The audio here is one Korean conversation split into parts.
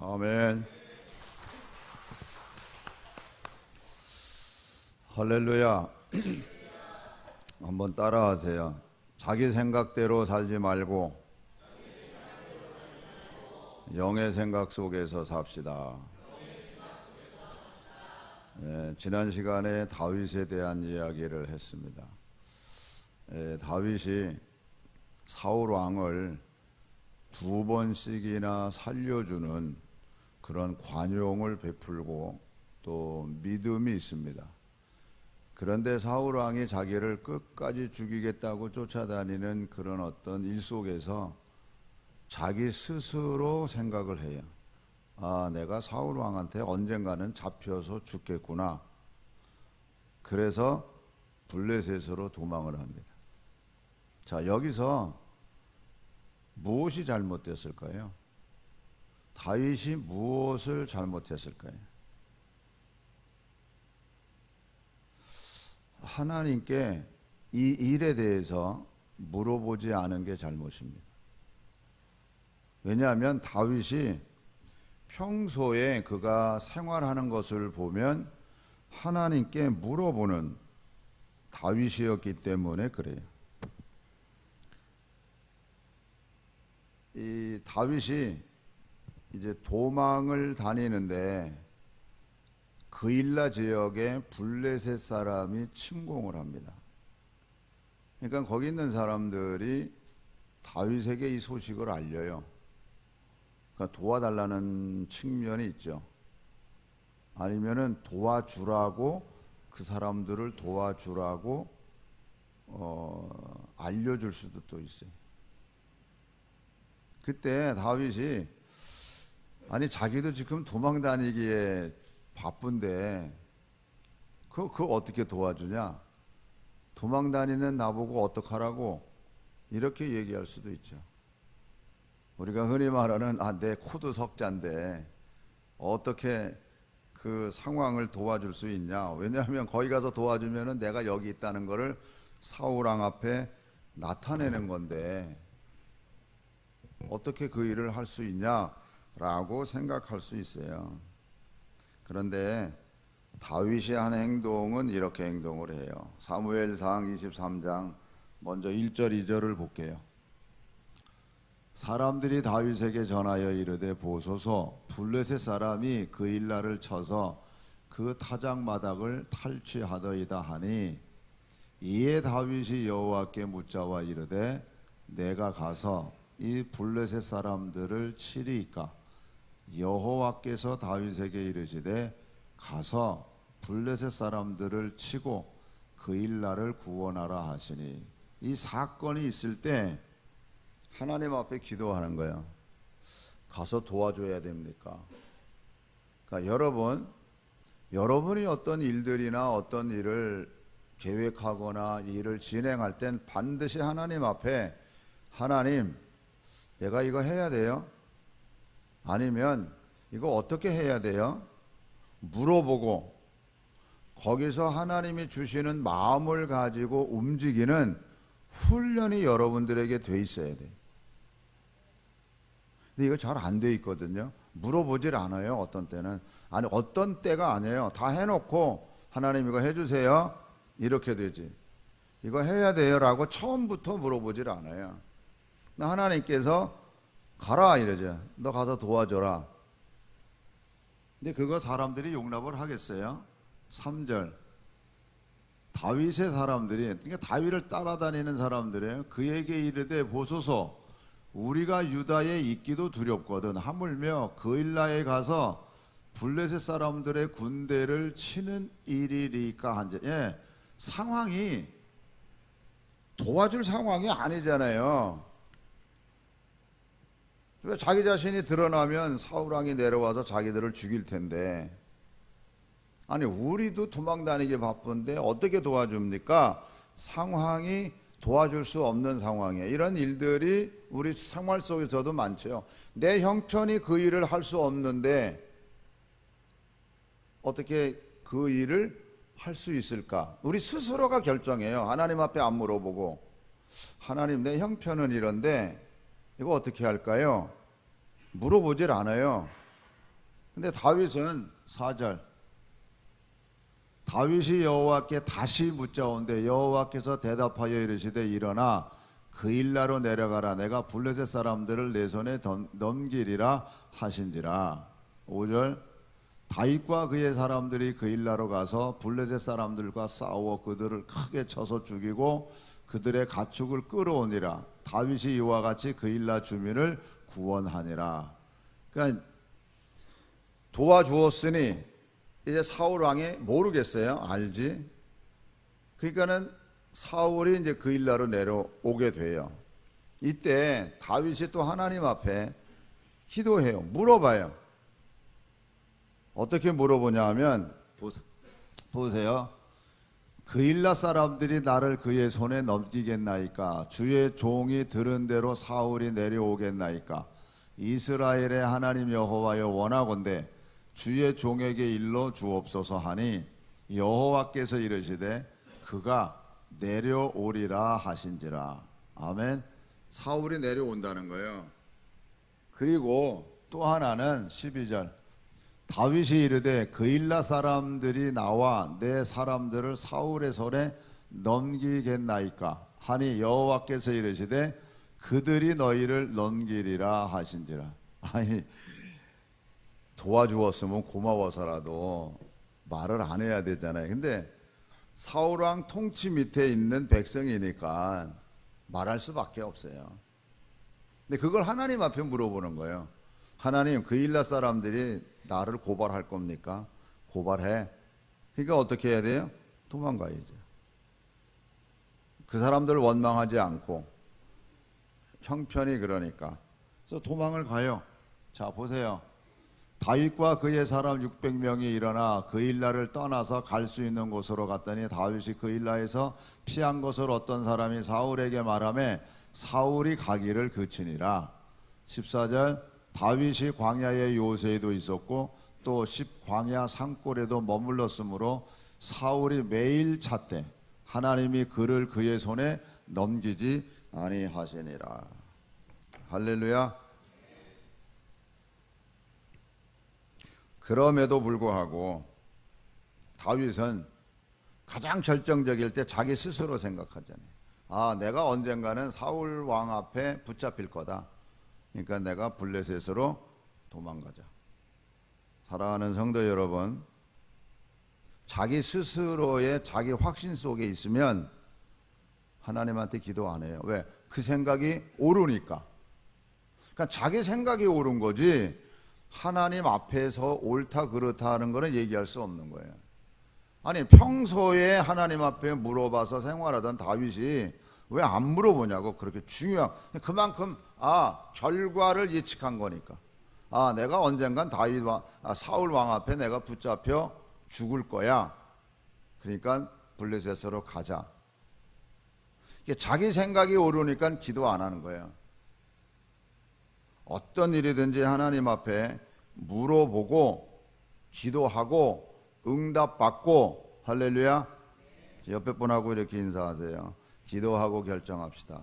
아멘. 할렐루야. 한번 따라하세요. 자기 생각대로 살지 말고 영의 생각 속에서 삽시다. 지난 시간에 다윗에 대한 이야기를 했습니다. 다윗이 사울 왕을 두 번씩이나 살려주는 그런 관용을 베풀고 또 믿음이 있습니다. 그런데 사울 왕이 자기를 끝까지 죽이겠다고 쫓아다니는 그런 어떤 일 속에서 자기 스스로 생각을 해요. 내가 사울 왕한테 언젠가는 잡혀서 죽겠구나. 그래서 블레셋으로 도망을 합니다. 자, 여기서 무엇이 잘못됐을까요? 다윗이 무엇을 잘못했을까요? 하나님께 이 일에 대해서 물어보지 않은 게 잘못입니다. 왜냐하면 다윗이 평소에 그가 생활하는 것을 보면 하나님께 물어보는 다윗이었기 때문에 그래요. 이 다윗이 이제 도망을 다니는데 그일라 지역에 블레셋 사람이 침공을 합니다. 그러니까 거기 있는 사람들이 다윗에게 이 소식을 알려요. 그러니까 도와달라는 측면이 있죠. 아니면은 도와주라고, 그 사람들을 도와주라고 알려줄 수도 또 있어요. 그때 다윗이 자기도 지금 도망 다니기에 바쁜데 그거 어떻게 도와주냐? 도망 다니는 나보고 어떡하라고? 이렇게 얘기할 수도 있죠. 우리가 흔히 말하는 내 코드 석자인데 어떻게 그 상황을 도와줄 수 있냐? 왜냐하면 거기 가서 도와주면은 내가 여기 있다는 거를 사울 왕 앞에 나타내는 건데 어떻게 그 일을 할 수 있냐라고 생각할 수 있어요. 그런데 다윗이 한 행동은 이렇게 행동을 해요. 사무엘상 23장 먼저 1절 2절을 볼게요. 사람들이 다윗에게 전하여 이르되 보소서 블레셋 사람이 그일라를 쳐서 그 타작마당을 탈취하더이다 하니 이에 다윗이 여호와께 묻자와 이르되 내가 가서 이 블레셋 사람들을 치리이까? 여호와께서 다윗에게 이르시되 가서 블레셋 사람들을 치고 그일라를 구원하라 하시니 이 사건이 있을 때 하나님 앞에 기도하는 거예요. 가서 도와줘야 됩니까? 그러니까 여러분이 어떤 일들이나 어떤 일을 계획하거나 일을 진행할 땐 반드시 하나님 앞에 하나님, 내가 이거 해야 돼요? 아니면 이거 어떻게 해야 돼요? 물어보고 거기서 하나님이 주시는 마음을 가지고 움직이는 훈련이 여러분들에게 돼 있어야 돼요. 근데 이거 잘 안 돼 있거든요. 물어보질 않아요. 어떤 때는. 어떤 때가 아니에요. 다 해놓고 하나님 이거 해주세요. 이렇게 되지. 이거 해야 돼요 라고 처음부터 물어보질 않아요. 하나님께서 가라 이러죠. 너 가서 도와줘라. 근데 그거 사람들이 용납을 하겠어요? 3절 다윗의 사람들이, 그러니까 다윗을 따라다니는 사람들이에요. 그에게 이르되 보소서 우리가 유다에 있기도 두렵거든 하물며 그일라에 가서 블레셋 사람들의 군대를 치는 일이리까 한지. 상황이 도와줄 상황이 아니잖아요. 자기 자신이 드러나면 사울 왕이 내려와서 자기들을 죽일 텐데 우리도 도망 다니기 바쁜데 어떻게 도와줍니까? 상황이 도와줄 수 없는 상황이에요. 이런 일들이 우리 생활 속에서도 많죠. 내 형편이 그 일을 할 수 없는데 어떻게 그 일을 할 수 있을까? 우리 스스로가 결정해요. 하나님 앞에 안 물어보고 하나님 내 형편은 이런데 이거 어떻게 할까요? 물어보질 않아요. 근데 다윗은 4절 다윗이 여호와께 다시 묻자온데 여호와께서 대답하여 이르시되 일어나 그일라로 내려가라 내가 블레셋 사람들을 내 손에 넘기리라 하신지라. 5절 다윗과 그의 사람들이 그일라로 가서 블레셋 사람들과 싸워 그들을 크게 쳐서 죽이고 그들의 가축을 끌어오니라. 다윗이 이와 같이 그일라 주민을 구원하니라. 그러니까 도와주었으니 이제 사울 왕이 모르겠어요? 알지? 그러니까는 사울이 이제 그일라로 내려오게 돼요. 이때 다윗이 또 하나님 앞에 기도해요. 물어봐요. 어떻게 물어보냐 하면 보세요. 그일라 사람들이 나를 그의 손에 넘기겠나이까? 주의 종이 들은 대로 사울이 내려오겠나이까? 이스라엘의 하나님 여호와여 원하건대 주의 종에게 일러 주옵소서 하니 여호와께서 이르시되 그가 내려오리라 하신지라. 아멘. 사울이 내려온다는 거예요. 그리고 또 하나는 12절 다윗이 이르되 그일라 사람들이 나와 내 사람들을 사울의 손에 넘기겠나이까 하니 여호와께서 이르시되 그들이 너희를 넘기리라 하신지라. 아니 도와주었으면 고마워서라도 말을 안 해야 되잖아요. 근데 사울왕 통치 밑에 있는 백성이니까 말할 수밖에 없어요. 근데 그걸 하나님 앞에 물어보는 거예요. 하나님, 그일라 사람들이 나를 고발할 겁니까? 고발해. 그러니까 어떻게 해야 돼요? 도망가야죠. 그 사람들을 원망하지 않고 형편이 그러니까 그래서 도망을 가요. 자 보세요. 다윗과 그의 사람 600명이 일어나 그일라를 떠나서 갈 수 있는 곳으로 갔더니 다윗이 그일라에서 피한 것을 어떤 사람이 사울에게 말하며 사울이 가기를 그치니라. 14절 다윗이 광야의 요새에도 있었고 또 광야 산골에도 머물렀으므로 사울이 매일 찾되 하나님이 그를 그의 손에 넘기지 아니하시니라. 할렐루야. 그럼에도 불구하고 다윗은 가장 절정적일 때 자기 스스로 생각하잖아요. 아, 내가 언젠가는 사울 왕 앞에 붙잡힐 거다. 그러니까 내가 블레셋으로 도망가자. 사랑하는 성도 여러분, 자기 스스로의 자기 확신 속에 있으면 하나님한테 기도 안 해요. 왜? 그 생각이 옳으니까. 그러니까 자기 생각이 옳은 거지 하나님 앞에서 옳다 그렇다 하는 거는 얘기할 수 없는 거예요. 아니 평소에 하나님 앞에 물어봐서 생활하던 다윗이 왜 안 물어보냐고. 그렇게 중요한 그만큼 결과를 예측한 거니까. 내가 언젠간 사울 왕 앞에 내가 붙잡혀 죽을 거야. 그러니까 블레셋으로 가자. 자기 생각이 옳으니까 기도 안 하는 거예요. 어떤 일이든지 하나님 앞에 물어보고 기도하고 응답받고. 할렐루야. 옆에 분하고 이렇게 인사하세요. 기도하고 결정합시다.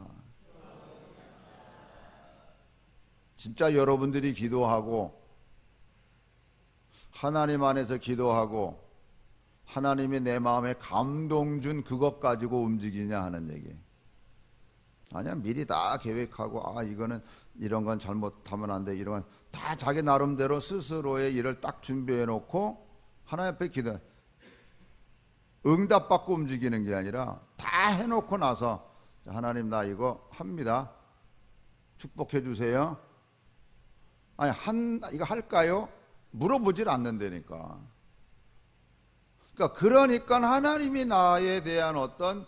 진짜 여러분들이 기도하고 하나님 안에서 기도하고 하나님이 내 마음에 감동 준 그것 가지고 움직이냐 하는 얘기. 아니야, 미리 다 계획하고 이거는 이런 건 잘못하면 안 돼, 이런 건 다 자기 나름대로 스스로의 일을 딱 준비해 놓고 하나님 앞에 기도. 응답받고 움직이는 게 아니라 다 해놓고 나서 하나님 나 이거 합니다. 축복해 주세요. 아니 이거 할까요? 물어보질 않는다니까. 그러니까 하나님이 나에 대한 어떤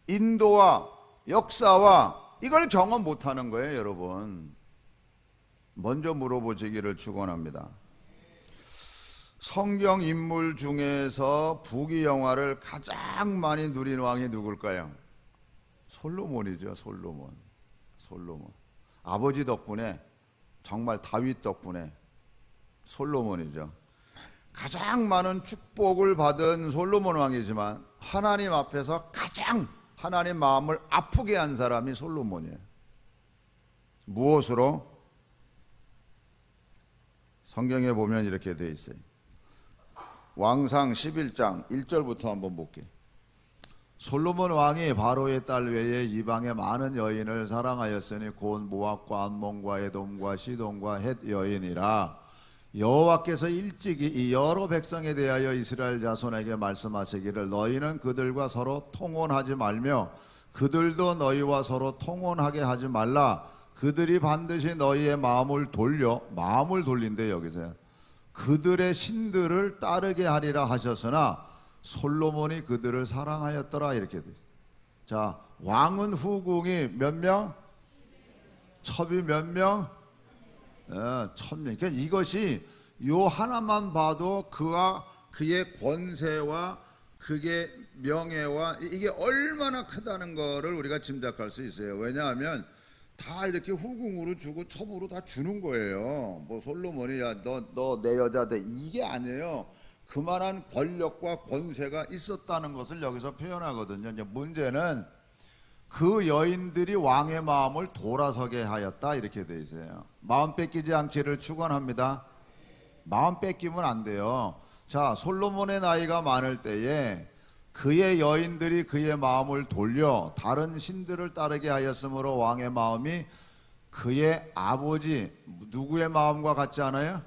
인도와 역사와 이걸 경험 못하는 거예요, 여러분. 먼저 물어보시기를 축원합니다. 성경 인물 중에서 부귀영화를 가장 많이 누린 왕이 누굴까요? 솔로몬이죠. 솔로몬. 아버지 덕분에, 정말 다윗 덕분에 솔로몬이죠. 가장 많은 축복을 받은 솔로몬 왕이지만 하나님 앞에서 가장 하나님 마음을 아프게 한 사람이 솔로몬이에요. 무엇으로? 성경에 보면 이렇게 돼 있어요. 왕상 11장 1절부터 한번 볼게요. 솔로몬 왕이 바로의 딸 외에 이방의 많은 여인을 사랑하였으니 곧 모압과 암몬과 에돔과 시돈과 헷 여인이라. 여호와께서 일찍이 이 여러 백성에 대하여 이스라엘 자손에게 말씀하시기를 너희는 그들과 서로 통혼하지 말며 그들도 너희와 서로 통혼하게 하지 말라. 그들이 반드시 너희의 마음을 돌린대. 여기서요, 그들의 신들을 따르게 하리라 하셨으나 솔로몬이 그들을 사랑하였더라. 이렇게 돼 있어요. 자, 왕은 후궁이 몇 명? 첩이 몇 명? 1000명. 그러니까 이것이 요 하나만 봐도 그의 권세와 그의 명예와 이게 얼마나 크다는 거를 우리가 짐작할 수 있어요. 왜냐하면 다 이렇게 후궁으로 주고 첩으로 다 주는 거예요. 뭐 솔로몬이 야 너 내 여자 돼 이게 아니에요. 그만한 권력과 권세가 있었다는 것을 여기서 표현하거든요. 이제 문제는 그 여인들이 왕의 마음을 돌아서게 하였다. 이렇게 돼 있어요. 마음 뺏기지 않기를 축원합니다. 마음 뺏기면 안 돼요. 자, 솔로몬의 나이가 많을 때에 그의 여인들이 그의 마음을 돌려 다른 신들을 따르게 하였으므로 왕의 마음이 그의 아버지 누구의 마음과 같지 않아요?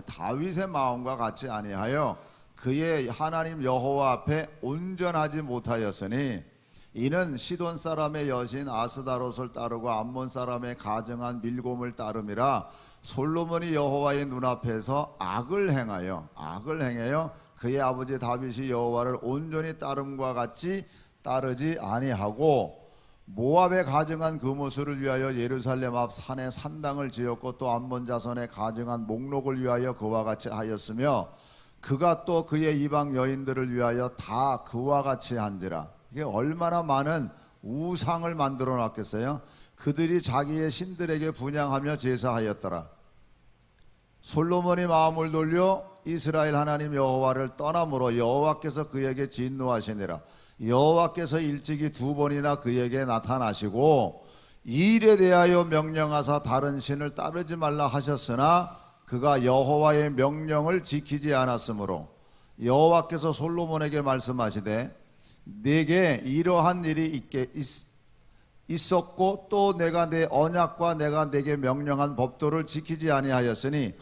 다윗의 마음과 같이 아니하여 그의 하나님 여호와 앞에 온전하지 못하였으니 이는 시돈 사람의 여신 아스다롯을 따르고 암몬 사람의 가증한 밀곰을 따름이라. 솔로몬이 여호와의 눈앞에서 악을 행하여 그의 아버지 다윗이 여호와를 온전히 따름과 같이 따르지 아니하고 모압에 가증한 금오스를 위하여 예루살렘 앞 산에 산당을 지었고 또 암몬 자손의 가증한 목록을 위하여 그와 같이 하였으며 그가 또 그의 이방 여인들을 위하여 다 그와 같이 한지라. 이게 얼마나 많은 우상을 만들어 놨겠어요. 그들이 자기의 신들에게 분향하며 제사하였더라. 솔로몬이 마음을 돌려 이스라엘 하나님 여호와를 떠남으로 여호와께서 그에게 진노하시니라. 여호와께서 일찍이 2번이나 그에게 나타나시고 이 일에 대하여 명령하사 다른 신을 따르지 말라 하셨으나 그가 여호와의 명령을 지키지 않았으므로 여호와께서 솔로몬에게 말씀하시되 네게 이러한 일이 있었고 또 내가 내 언약과 내가 네게 명령한 법도를 지키지 아니하였으니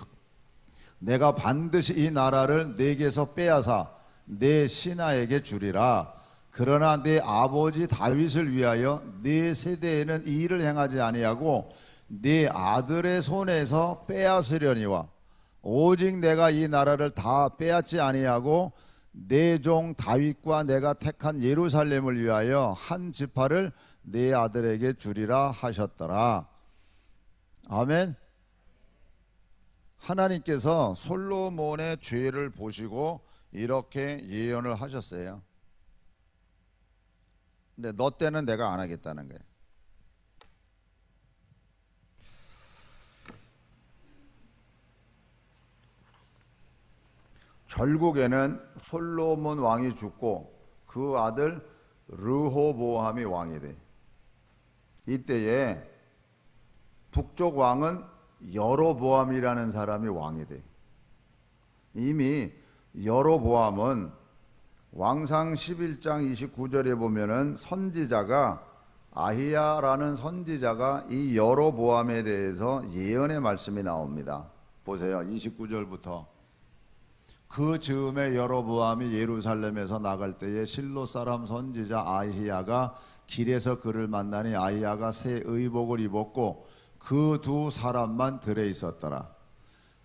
내가 반드시 이 나라를 네게서 빼앗아 네 신하에게 주리라. 그러나 네 아버지 다윗을 위하여 네 세대에는 이 일을 행하지 아니하고 네 아들의 손에서 빼앗으려니와 오직 내가 이 나라를 다 빼앗지 아니하고 내 종 다윗과 내가 택한 예루살렘을 위하여 한 지파를 네 아들에게 주리라 하셨더라. 아멘. 하나님께서 솔로몬의 죄를 보시고 이렇게 예언을 하셨어요. 근데 너 때는 내가 안 하겠다는 거예요. 결국에는 솔로몬 왕이 죽고 그 아들 르호보암이 왕이 돼. 이때에 북쪽 왕은 여로보암이라는 사람이 왕이 돼. 이미 여로보암은 왕상 11장 29절에 보면은 선지자가 아히야라는 선지자가 이 여로보암에 대해서 예언의 말씀이 나옵니다. 보세요. 29절부터 그 즈음에 여로보암이 예루살렘에서 나갈 때에 실로 사람 선지자 아히야가 길에서 그를 만나니 아히야가 새 의복을 입었고 그 2 사람만 들에 있었더라.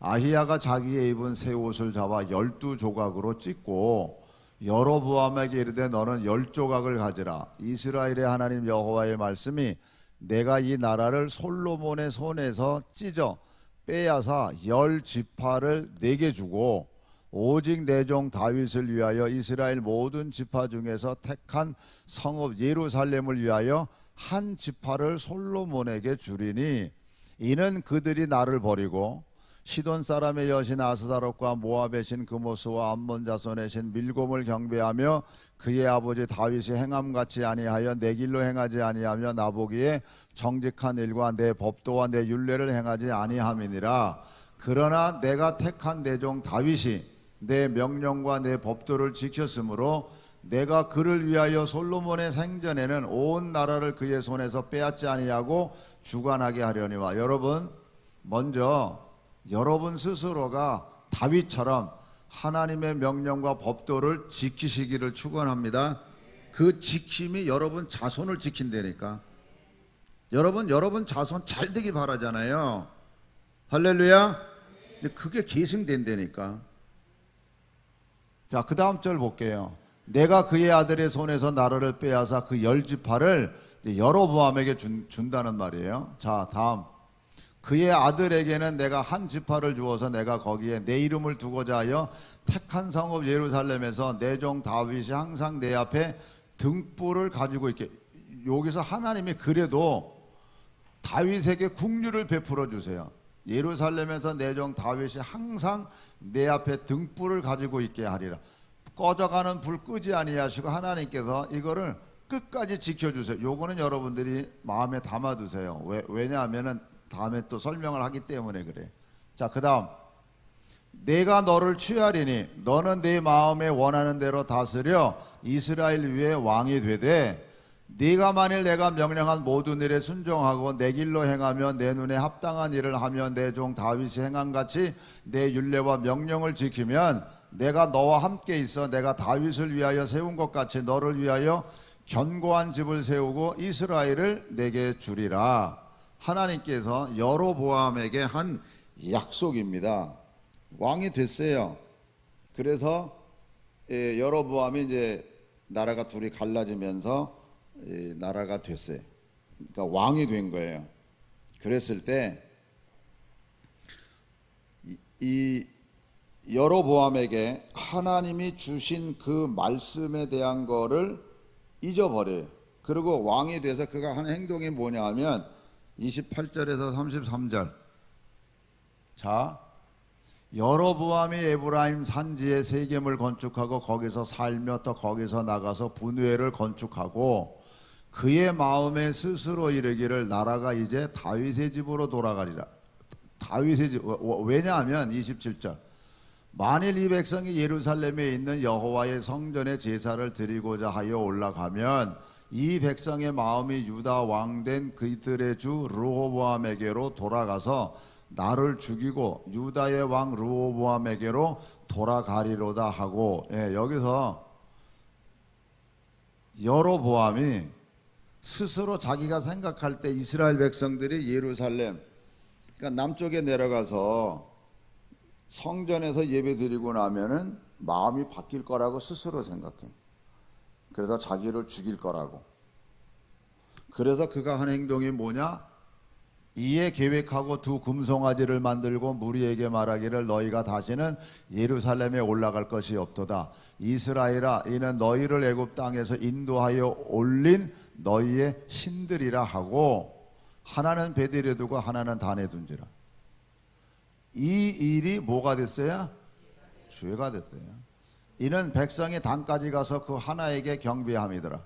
아히야가 자기의 입은 새 옷을 잡아 12조각으로 찢고 여로보암에게 이르되 너는 10조각을 가지라. 이스라엘의 하나님 여호와의 말씀이 내가 이 나라를 솔로몬의 손에서 찢어 빼앗아 10지파를 내게 주고 오직 내 종 다윗을 위하여 이스라엘 모든 지파 중에서 택한 성읍 예루살렘을 위하여 한 지파를 솔로몬에게 주리니 이는 그들이 나를 버리고 시돈 사람의 여신 아스다롯과 모압의 신 그모스와 암몬 자손의 신 밀곰을 경배하며 그의 아버지 다윗이 행함같이 아니하여 내 길로 행하지 아니하며 나보기에 정직한 일과 내 법도와 내 율례를 행하지 아니함이니라. 그러나 내가 택한 내 종 다윗이 내 명령과 내 법도를 지켰으므로 내가 그를 위하여 솔로몬의 생전에는 온 나라를 그의 손에서 빼앗지 아니하고 주관하게 하려니와. 여러분, 먼저 여러분 스스로가 다윗처럼 하나님의 명령과 법도를 지키시기를 축원합니다. 그 지킴이 여러분 자손을 지킨다니까. 여러분 자손 잘 되기 바라잖아요. 할렐루야. 근데 그게 계승된다니까. 자, 그 다음 절 볼게요. 내가 그의 아들의 손에서 나라를 빼앗아 그 10지파를 여로보암에게 준다는 말이에요. 자, 다음. 그의 아들에게는 내가 한 지파를 주어서 내가 거기에 내 이름을 두고자 하여 택한 성읍 예루살렘에서 내 종 다윗이 항상 내 앞에 등불을 가지고 있게. 여기서 하나님이 그래도 다윗에게 국류를 베풀어 주세요. 예루살렘에서 내 종 다윗이 항상 내 앞에 등불을 가지고 있게 하리라. 꺼져가는 불 끄지 아니하시고 하나님께서 이거를 끝까지 지켜주세요. 요거는 여러분들이 마음에 담아두세요. 왜냐하면은 다음에 또 설명을 하기 때문에 그래. 자, 그 다음. 내가 너를 취하리니 너는 네 마음에 원하는 대로 다스려 이스라엘 위에 왕이 되되, 네가 만일 내가 명령한 모든 일에 순종하고 내 길로 행하며 내 눈에 합당한 일을 하며 내 종 다윗이 행한 같이 내 율례와 명령을 지키면 내가 너와 함께 있어 내가 다윗을 위하여 세운 것 같이 너를 위하여 견고한 집을 세우고 이스라엘을 내게 주리라. 하나님께서 여로보암에게 한 약속입니다. 왕이 됐어요. 그래서 여로보암이 이제 나라가 둘이 갈라지면서 나라가 됐어요. 그러니까 왕이 된 거예요. 그랬을 때 이 여로보암에게 하나님이 주신 그 말씀에 대한 거를 잊어버려요. 그리고 왕이 돼서 그가 한 행동이 뭐냐 하면 28절에서 33절. 자, 여로보암이 에브라임 산지에 세겜을 건축하고 거기서 살며 또 거기서 나가서 분회를 건축하고 그의 마음에 스스로 이르기를 나라가 이제 다윗의 집으로 돌아가리라. 다윗의 집. 왜냐하면 27절. 만일 이 백성이 예루살렘에 있는 여호와의 성전에 제사를 드리고자 하여 올라가면 이 백성의 마음이 유다 왕된 그들의 주 르호보암에게로 돌아가서 나를 죽이고 유다의 왕 르호보암에게로 돌아가리로다 하고. 여기서 여로보암이 스스로 자기가 생각할 때 이스라엘 백성들이 예루살렘, 그러니까 남쪽에 내려가서 성전에서 예배 드리고 나면은 마음이 바뀔 거라고 스스로 생각해. 그래서 자기를 죽일 거라고. 그래서 그가 한 행동이 뭐냐? 이에 계획하고 두 금송아지를 만들고 무리에게 말하기를 너희가 다시는 예루살렘에 올라갈 것이 없도다. 이스라엘아, 이는 너희를 애굽 땅에서 인도하여 올린 너희의 신들이라 하고, 하나는 베델에 두고 하나는 단에 둔지라. 이 일이 뭐가 됐어요? 죄가 됐어요. 이는 백성이 단까지 가서 그 하나에게 경배함이더라.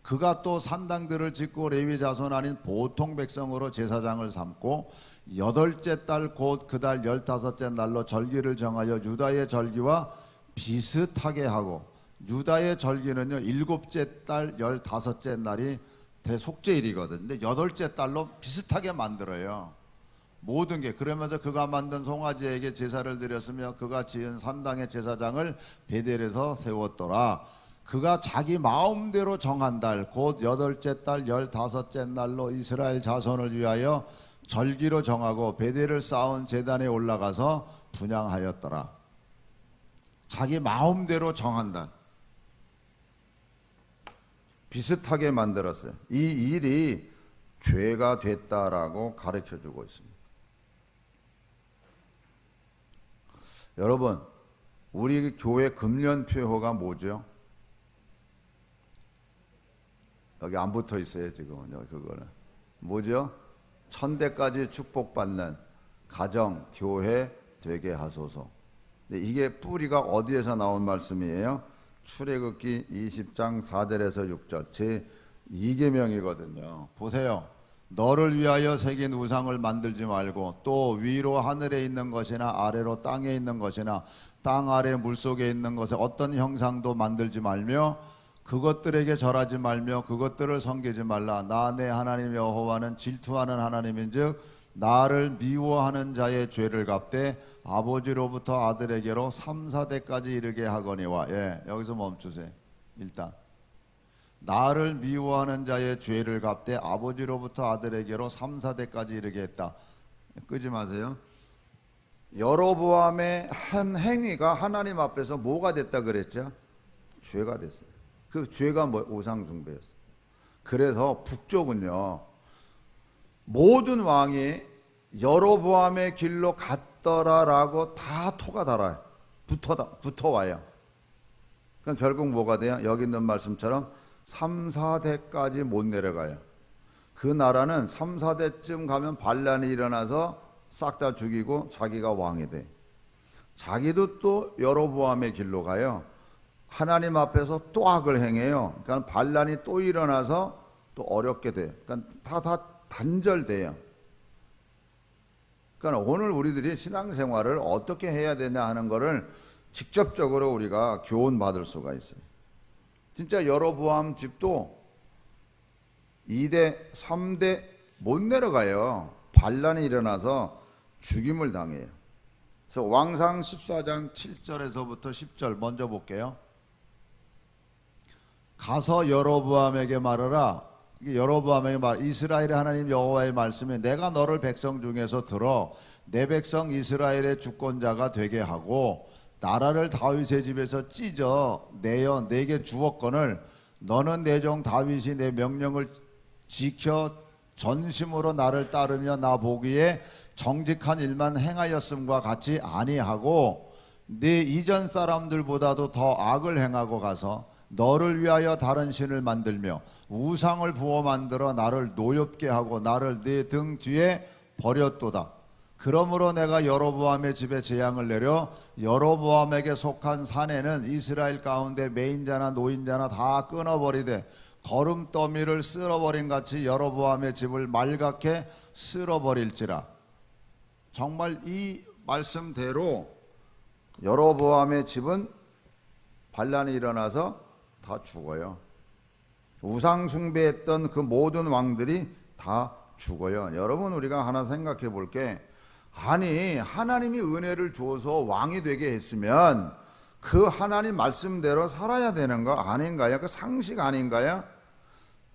그가 또 산당들을 짓고 레위 자손 아닌 보통 백성으로 제사장을 삼고 8째 달 곧 그 달 15째 날로 절기를 정하여 유다의 절기와 비슷하게 하고, 유다의 절기는요 7째 달 15째 날이 대속죄일이거든요. 근데 8째 달로 비슷하게 만들어요. 모든 게. 그러면서 그가 만든 송아지에게 제사를 드렸으며 그가 지은 산당의 제사장을 베델에서 세웠더라. 그가 자기 마음대로 정한 달 곧 8째 달 15째 날로 이스라엘 자손을 위하여 절기로 정하고 베델을 쌓은 제단에 올라가서 분향하였더라. 자기 마음대로 정한 달. 비슷하게 만들었어요. 이 일이 죄가 됐다라고 가르쳐주고 있습니다. 여러분, 우리 교회 금년표호가 뭐죠? 여기 안 붙어 있어요 지금은요. 그거는 뭐죠? 1000대까지 축복받는 가정, 교회 되게 하소서. 근데 이게 뿌리가 어디에서 나온 말씀이에요? 출애굽기 20장 4절에서 6절 제 2계명이거든요. 보세요. 너를 위하여 새긴 우상을 만들지 말고 또 위로 하늘에 있는 것이나 아래로 땅에 있는 것이나 땅 아래 물속에 있는 것에 어떤 형상도 만들지 말며 그것들에게 절하지 말며 그것들을 섬기지 말라. 나 내 하나님 여호와는 질투하는 하나님인즉 나를 미워하는 자의 죄를 갚되 아버지로부터 아들에게로 3, 4대까지 이르게 하거니와. 여기서 멈추세요. 일단 나를 미워하는 자의 죄를 갚되 아버지로부터 아들에게로 3, 4대까지 이르게 했다. 끄지 마세요. 여로보암의 한 행위가 하나님 앞에서 뭐가 됐다 그랬죠? 죄가 됐어요. 그 죄가 우상 숭배였어요. 그래서 북쪽은요, 모든 왕이 여로보암의 길로 갔더라라고 다 토가 달아요. 붙어와요. 그러니까 결국 뭐가 돼요? 여기 있는 말씀처럼 3, 4대까지 못 내려가요. 그 나라는 3, 4대쯤 가면 반란이 일어나서 싹 다 죽이고 자기가 왕이 돼. 자기도 또 여로보암의 길로 가요. 하나님 앞에서 또 악을 행해요. 그러니까 반란이 또 일어나서 또 어렵게 돼요. 그러니까 다 단절돼요. 그러니까 오늘 우리들이 신앙생활을 어떻게 해야 되냐 하는 것을 직접적으로 우리가 교훈 받을 수가 있어요. 진짜 여로보암 집도 2대, 3대 못 내려가요. 반란이 일어나서 죽임을 당해요. 그래서 왕상 14장 7절에서부터 10절 먼저 볼게요. 가서 여로보암에게 말하라. 여로보암에게 이스라엘의 하나님 여호와의 말씀에 내가 너를 백성 중에서 들어 내 백성 이스라엘의 주권자가 되게 하고 나라를 다윗의 집에서 찢어 내어 내게 주었거늘 너는 내 종 다윗이 내 명령을 지켜 전심으로 나를 따르며 나 보기에 정직한 일만 행하였음과 같이 아니하고 네 이전 사람들보다도 더 악을 행하고 가서 너를 위하여 다른 신을 만들며 우상을 부어 만들어 나를 노엽게 하고 나를 네 등 뒤에 버렸도다. 그러므로 내가 여로보암의 집에 재앙을 내려 여로보암에게 속한 산에는 이스라엘 가운데 매인자나 노인자나 다 끊어버리되 거름더미를 쓸어버린 같이 여로보암의 집을 말갛게 쓸어버릴지라. 정말 이 말씀대로 여로보암의 집은 반란이 일어나서 다 죽어요. 우상 숭배했던 그 모든 왕들이 다 죽어요. 여러분, 우리가 하나 생각해 볼게. 아니, 하나님이 은혜를 주어서 왕이 되게 했으면 그 하나님 말씀대로 살아야 되는 거 아닌가요? 그 상식 아닌가요?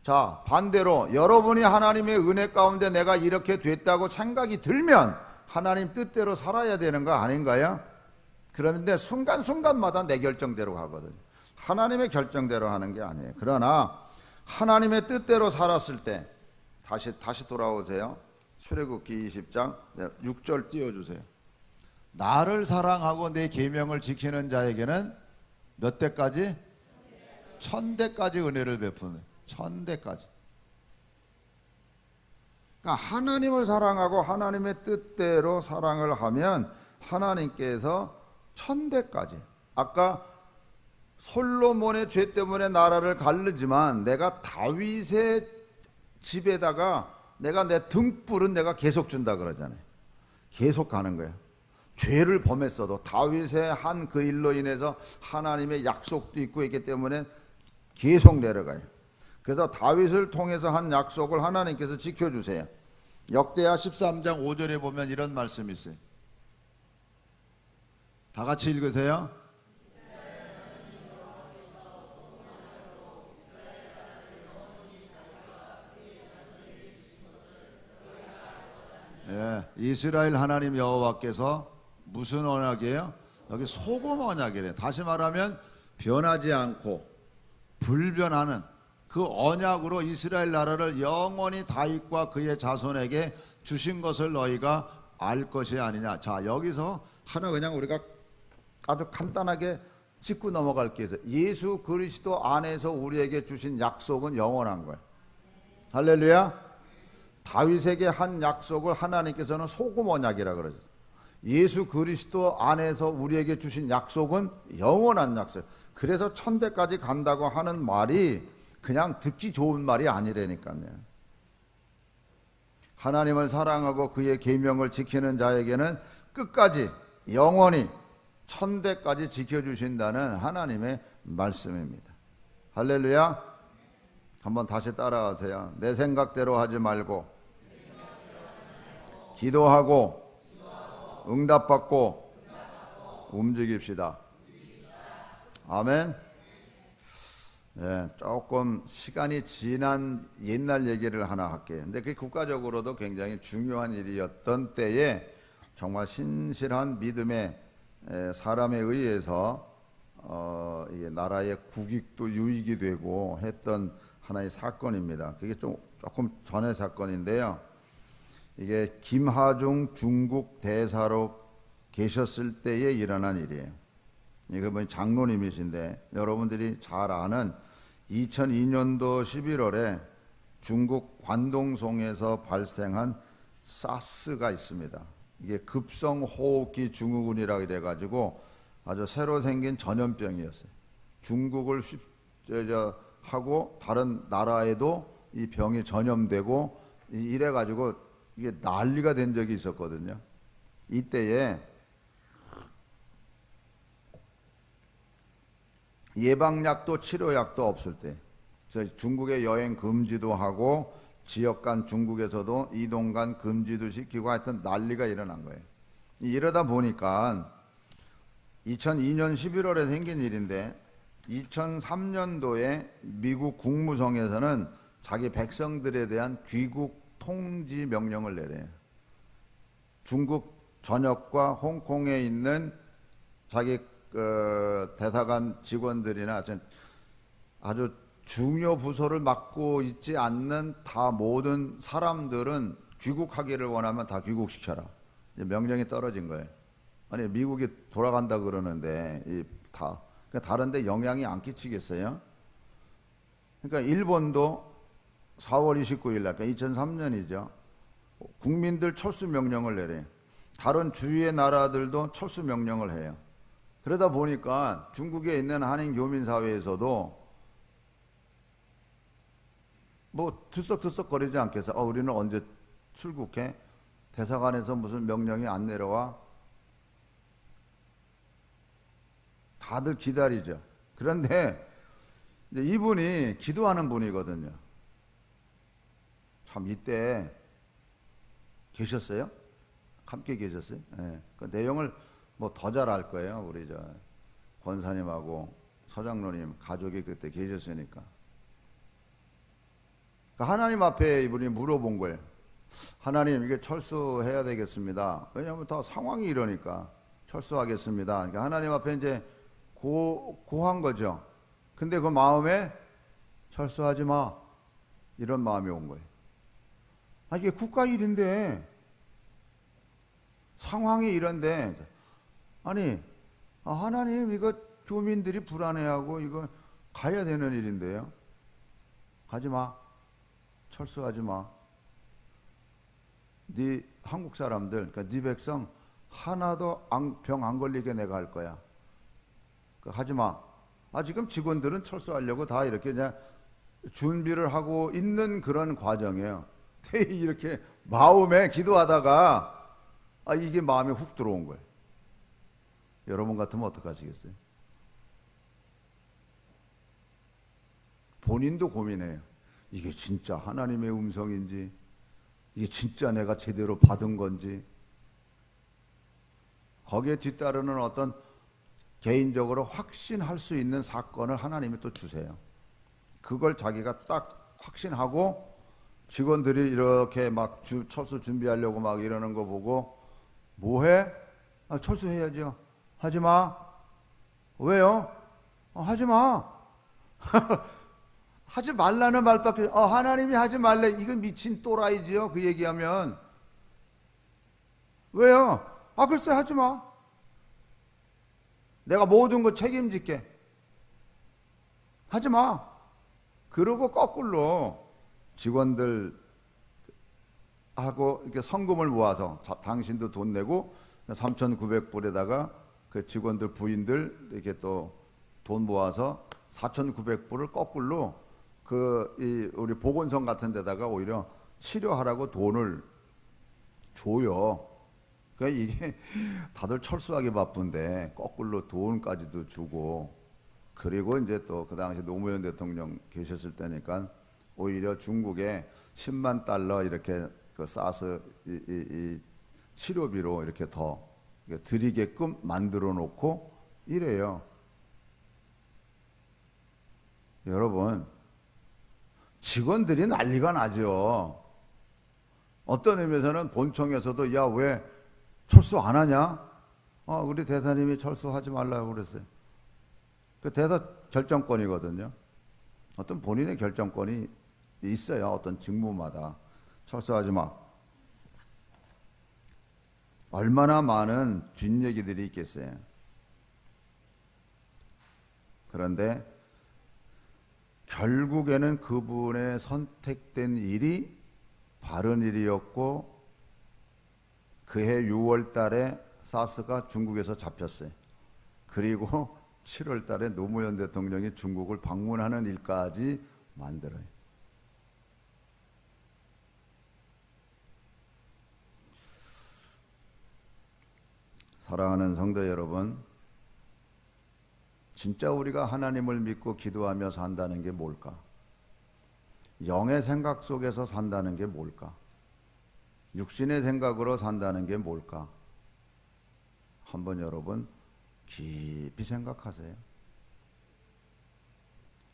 자, 반대로 여러분이 하나님의 은혜 가운데 내가 이렇게 됐다고 생각이 들면 하나님 뜻대로 살아야 되는 거 아닌가요? 그런데 순간순간마다 내 결정대로 가거든요. 하나님의 결정대로 하는 게 아니에요. 그러나 하나님의 뜻대로 살았을 때 다시 돌아오세요. 출애굽기 20장 6절 띄워주세요. 나를 사랑하고 내 계명을 지키는 자에게는 몇 대까지? 1000대까지 은혜를 베푸는. 1000대까지. 그러니까 하나님을 사랑하고 하나님의 뜻대로 사랑을 하면 하나님께서 1000대까지. 아까 솔로몬의 죄 때문에 나라를 가르지만 내가 다윗의 집에다가 내가 내 등불은 내가 계속 준다 그러잖아요. 계속 가는 거예요. 죄를 범했어도 다윗의 한 그 일로 인해서 하나님의 약속도 있고 있기 때문에 계속 내려가요. 그래서 다윗을 통해서 한 약속을 하나님께서 지켜주세요. 역대하 13장 5절에 보면 이런 말씀이 있어요. 다 같이 읽으세요. 이스라엘 하나님 여호와께서 무슨 언약이에요? 여기 소금 언약이래요. 다시 말하면 변하지 않고 불변하는 그 언약으로 이스라엘 나라를 영원히 다윗과 그의 자손에게 주신 것을 너희가 알 것이 아니냐. 자, 여기서 하나 그냥 우리가 아주 간단하게 짚고 넘어갈 게 있어요. 예수 그리스도 안에서 우리에게 주신 약속은 영원한 거예요. 할렐루야. 다윗에게 한 약속을 하나님께서는 소금 언약이라 그러죠. 예수 그리스도 안에서 우리에게 주신 약속은 영원한 약속. 그래서 1000대까지 간다고 하는 말이 그냥 듣기 좋은 말이 아니라니까요. 하나님을 사랑하고 그의 계명을 지키는 자에게는 끝까지 영원히 천대까지 지켜주신다는 하나님의 말씀입니다. 할렐루야. 한번 다시 따라하세요. 내 생각대로 하지 말고 기도하고 응답받고 움직입시다. 아멘. 네, 조금 시간이 지난 옛날 얘기를 하나 할게요. 근데 그게 국가적으로도 굉장히 중요한 일이었던 때에 정말 신실한 믿음의 사람에 의해서 이게 나라의 국익도 유익이 되고 했던 하나의 사건입니다. 그게 조금 전의 사건인데요. 이게 김하중 중국 대사로 계셨을 때에 일어난 일이에요. 이거 뭐 장로님이신데 여러분들이 잘 아는 2002년도 11월에 중국 관동성에서 발생한 사스가 있습니다. 이게 급성호흡기 증후군이라고 이래가지고 아주 새로 생긴 전염병이었어요. 중국을 하고 다른 나라에도 이 병이 전염되고 이래가지고 이게 난리가 된 적이 있었거든요. 이때에 예방약도 치료약도 없을 때, 중국의 여행 금지도 하고 지역 간 중국에서도 이동 간 금지도 시키고 하여튼 난리가 일어난 거예요. 이러다 보니까 2002년 11월에 생긴 일인데 2003년도에 미국 국무성에서는 자기 백성들에 대한 귀국 통지 명령을 내려요. 중국 전역과 홍콩에 있는 자기 대사관 직원들이나 아주 중요 부서를 맡고 있지 않는 다 모든 사람들은 귀국하기를 원하면 다 귀국시켜라. 명령이 떨어진 거예요. 아니 미국이 돌아간다 그러는데 다 그러니까 다른데 영향이 안 끼치겠어요? 그러니까 일본도 4월 29일 날, 그러니까 2003년이죠. 국민들 철수 명령을 내려요. 다른 주위의 나라들도 철수 명령을 해요. 그러다 보니까 중국에 있는 한인 교민사회에서도 뭐 들썩들썩거리지 않겠어? 우리는 언제 출국해? 대사관에서 무슨 명령이 안 내려와? 다들 기다리죠. 그런데 이분이 기도하는 분이거든요. 참 이때 계셨어요? 함께 계셨어요? 네. 그 내용을 뭐 더 잘 알 거예요. 우리 권사님하고 서장로님 가족이 그때 계셨으니까. 그러니까 하나님 앞에 이분이 물어본 거예요. 하나님 이게 철수해야 되겠습니다. 왜냐하면 다 상황이 이러니까 철수하겠습니다. 그러니까 하나님 앞에 이제 고한 거죠. 근데 그 마음에 철수하지 마 이런 마음이 온 거예요. 이게 국가 일인데 상황이 이런데 아니 하나님 이거 교민들이 불안해하고 이거 가야 되는 일인데요. 가지 마. 철수하지 마. 네 한국 사람들, 그러니까 네 백성 하나도 병 안 걸리게 내가 할 거야. 하지 마. 지금 직원들은 철수하려고 다 이렇게 그냥 준비를 하고 있는 그런 과정이에요. 이렇게 마음에 기도하다가 이게 마음에 훅 들어온 거예요. 여러분 같으면 어떡하시겠어요? 본인도 고민해요. 이게 진짜 하나님의 음성인지, 이게 진짜 내가 제대로 받은 건지. 거기에 뒤따르는 어떤 개인적으로 확신할 수 있는 사건을 하나님이 또 주세요. 그걸 자기가 딱 확신하고 직원들이 이렇게 막 철수 준비하려고 막 이러는 거 보고 뭐해? 철수해야죠. 하지 마. 왜요? 하지 마. 하지 말라는 말밖에 하나님이 하지 말래. 이건 미친 또라이지요. 그 얘기하면 왜요? 글쎄 하지 마. 내가 모든 거 책임질게. 하지 마. 그러고 거꾸로 직원들 하고 이렇게 성금을 모아서 당신도 돈 내고 3,900불에다가 그 직원들 부인들 이렇게 또 돈 모아서 4,900불을 거꾸로 우리 보건성 같은 데다가 오히려 치료하라고 돈을 줘요. 그러니까 이게 다들 철수하기 바쁜데 거꾸로 돈까지도 주고, 그리고 이제 또 그 당시 노무현 대통령 계셨을 때니까 오히려 중국에 10만 달러 이렇게 그 사스 이 치료비로 이렇게 더 드리게끔 만들어 놓고 이래요. 여러분, 직원들이 난리가 나죠. 어떤 의미에서는 본청에서도 야, 왜 철수 안 하냐? 우리 대사님이 철수하지 말라고 그랬어요. 그 대사 결정권이거든요. 어떤 본인의 결정권이 있어요. 어떤 직무마다. 철수하지 마. 얼마나 많은 뒷얘기들이 있겠어요. 그런데 결국에는 그분의 선택된 일이 바른 일이었고, 그해 6월 달에 사스가 중국에서 잡혔어요. 그리고 7월 달에 노무현 대통령이 중국을 방문하는 일까지 만들어요. 사랑하는 성도 여러분, 진짜 우리가 하나님을 믿고 기도하며 산다는 게 뭘까? 영의 생각 속에서 산다는 게 뭘까? 육신의 생각으로 산다는 게 뭘까? 한번 여러분 깊이 생각하세요.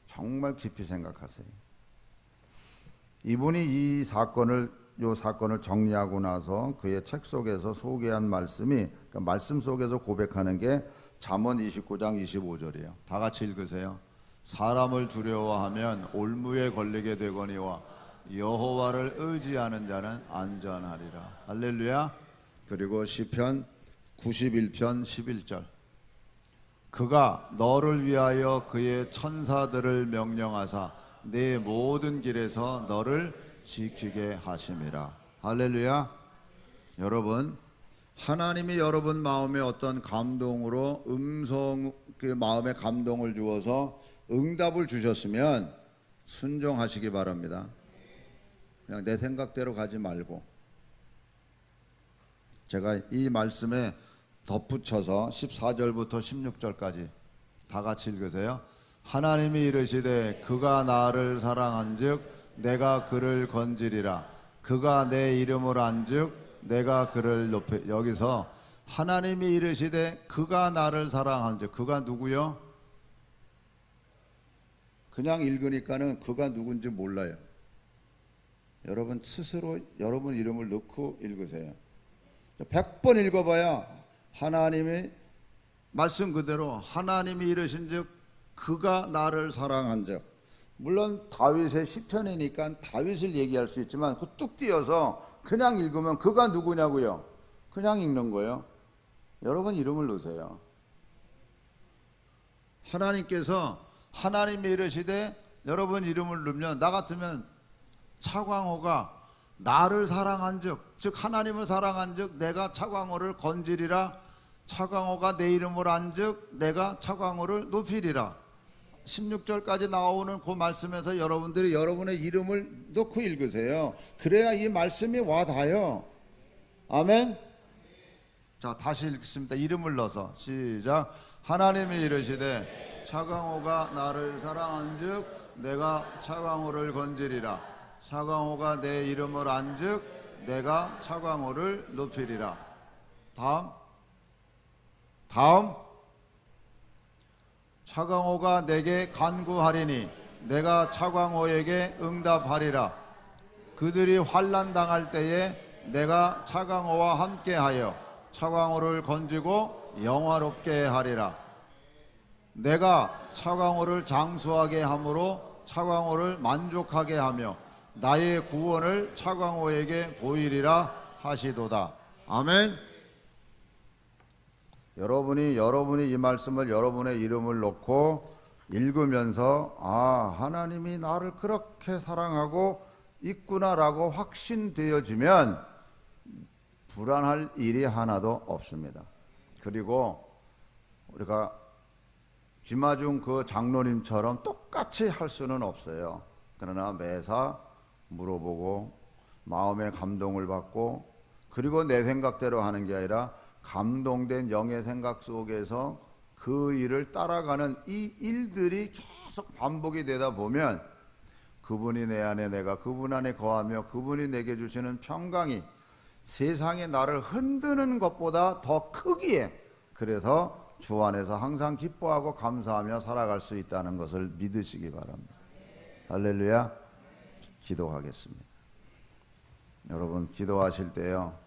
정말 깊이 생각하세요. 이분이 이 사건을 정리하고 나서 그의 책 속에서 소개한 말씀이, 그러니까 말씀 속에서 고백하는 게 잠언 29장 25절이에요. 다 같이 읽으세요. 사람을 두려워하면 올무에 걸리게 되거니와 여호와를 의지하는 자는 안전하리라. 할렐루야. 그리고 시편 91편 11절. 그가 너를 위하여 그의 천사들을 명령하사 네 모든 길에서 너를 지키게 하심이라. 할렐루야. 여러분, 하나님이 여러분 마음에 어떤 감동으로 그 마음에 감동을 주어서 응답을 주셨으면 순종하시기 바랍니다. 그냥 내 생각대로 가지 말고. 제가 이 말씀에 덧붙여서 14절부터 16절까지 다 같이 읽으세요. 하나님이 이르시되 그가 나를 사랑한즉 내가 그를 건지리라. 그가 내 이름을 안즉 내가 그를 높이. 여기서 하나님이 이르시되 그가 나를 사랑한즉, 그가 누구요? 그냥 읽으니까는 그가 누군지 몰라요. 여러분 스스로 여러분 이름을 넣고 읽으세요. 100번 읽어봐야 하나님이 말씀 그대로 하나님이 이르신즉 그가 나를 사랑한즉. 물론 다윗의 시편이니까 다윗을 얘기할 수 있지만 그 뚝 띄어서 그냥 읽으면 그가 누구냐고요? 그냥 읽는 거예요. 여러분 이름을 넣으세요. 하나님께서 하나님이 이르시되 여러분 이름을 넣으면, 나 같으면 차광호가 나를 사랑한즉, 즉 하나님을 사랑한즉 내가 차광호를 건지리라. 차광호가 내 이름을 안즉 내가 차광호를 높이리라. 16절까지 나오는 그 말씀에서 여러분들이 여러분의 이름을 넣고 읽으세요. 그래야 이 말씀이 와닿아요. 아멘. 자, 다시 읽습니다. 이름을 넣어서 시작. 하나님이 이르시되 차광호가 나를 사랑한즉 내가 차광호를 건지리라. 차광호가 내 이름을 안즉 내가 차광호를 높이리라. 다음. 차광호가 내게 간구하리니 내가 차광호에게 응답하리라. 그들이 환난 당할 때에 내가 차광호와 함께하여 차광호를 건지고 영화롭게 하리라. 내가 차광호를 장수하게 함으로 차광호를 만족하게 하며 나의 구원을 차광호에게 보이리라 하시도다. 아멘. 여러분이 이 말씀을 여러분의 이름을 놓고 읽으면서 하나님이 나를 그렇게 사랑하고 있구나라고 확신되어지면 불안할 일이 하나도 없습니다. 그리고 우리가 김아중 그 장로님처럼 똑같이 할 수는 없어요. 그러나 매사 물어보고 마음의 감동을 받고, 그리고 내 생각대로 하는 게 아니라 감동된 영의 생각 속에서 그 일을 따라가는 이 일들이 계속 반복이 되다 보면 그분이 내 안에, 내가 그분 안에 거하며 그분이 내게 주시는 평강이 세상에 나를 흔드는 것보다 더 크기에, 그래서 주 안에서 항상 기뻐하고 감사하며 살아갈 수 있다는 것을 믿으시기 바랍니다. 할렐루야. 기도하겠습니다. 여러분, 기도하실 때요,